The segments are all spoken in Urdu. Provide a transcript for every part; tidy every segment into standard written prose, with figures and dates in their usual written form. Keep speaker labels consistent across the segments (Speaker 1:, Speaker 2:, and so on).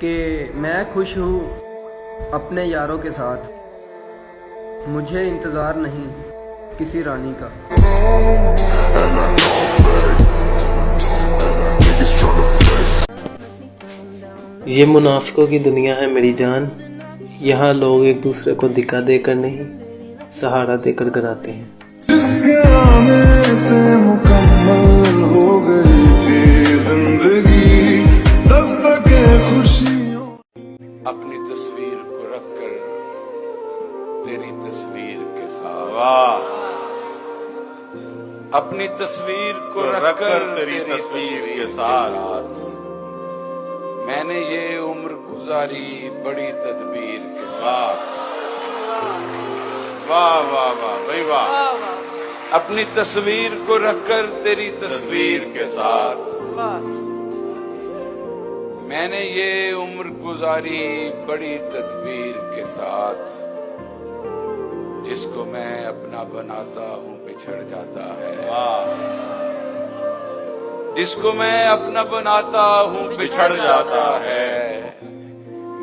Speaker 1: کہ میں خوش ہوں اپنے یاروں کے ساتھ، مجھے انتظار نہیں کسی رانی کا۔
Speaker 2: یہ منافقوں کی دنیا ہے میری جان، یہاں لوگ ایک دوسرے کو دکا دے کر نہیں، سہارا دے کر گراتے ہیں۔
Speaker 3: جس کے آنے سے مکمل ہو گئی تھی زندگی، دستک خوشیوں۔
Speaker 4: اپنی تصویر کو رکھ کر تیری تصویر کے ساتھ، اپنی تصویر کو رکھ کر تیری تصویر کے ساتھ، میں نے یہ عمر گزاری بڑی تدبیر کے ساتھ۔ واہ واہ واہ بھائی واہ، اپنی تصویر کو رکھ کر تیری تصویر کے ساتھ، میں نے یہ عمر گزاری بڑی تدبیر کے ساتھ، جس کو میں اپنا بناتا ہوں بچھڑ جاتا ہے، جس کو میں اپنا بناتا ہوں بچھڑ جاتا ہے،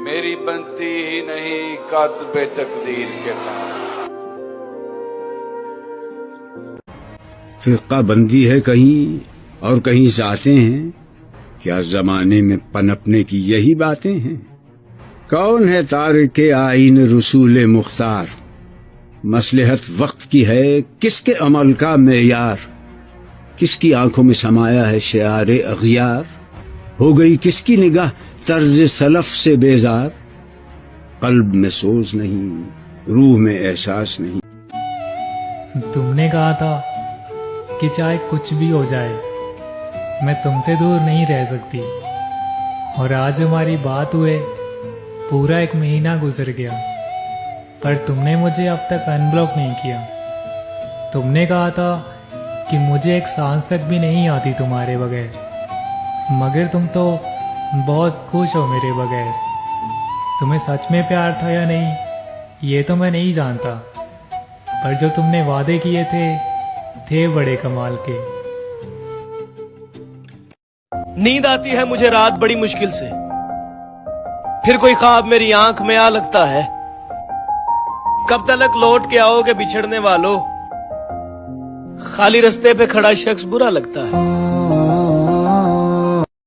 Speaker 4: میری بنتی ہی نہیں کاتب تقدیر کے ساتھ۔
Speaker 5: فرقہ بندی ہے کہیں اور کہیں ذاتیں ہیں، کیا زمانے میں پنپنے کی یہی باتیں ہیں؟ کون ہے تارک آئین رسول مختار، مصلحت وقت کی ہے کس کے عمل کا معیار، کس کی آنکھوں میں سمایا ہے شعار اغیار، ہو گئی کس کی نگاہ طرز سلف سے بیزار، قلب میں سوز نہیں روح میں احساس نہیں۔
Speaker 6: تم نے کہا تھا کہ چاہے کچھ بھی ہو جائے میں تم سے دور نہیں رہ سکتی، اور آج ہماری بات ہوئے پورا 1 مہینہ گزر گیا، پر تم نے مجھے اب تک ان بلاک نہیں کیا۔ تم نے کہا تھا کہ مجھے ایک سانس تک بھی نہیں آتی تمہارے بغیر، مگر تم تو بہت خوش ہو میرے بغیر۔ تمہیں سچ میں پیار تھا یا نہیں یہ تو میں نہیں جانتا، پر جو تم نے وعدے کیے تھے بڑے کمال کے۔
Speaker 7: نیند آتی ہے مجھے رات بڑی مشکل سے، پھر کوئی خواب میری آنکھ میں آ لگتا ہے، کب تلک لوٹ کے آؤ گے بچھڑنے والوں، خالی رستے پہ کھڑا شخص برا لگتا ہے۔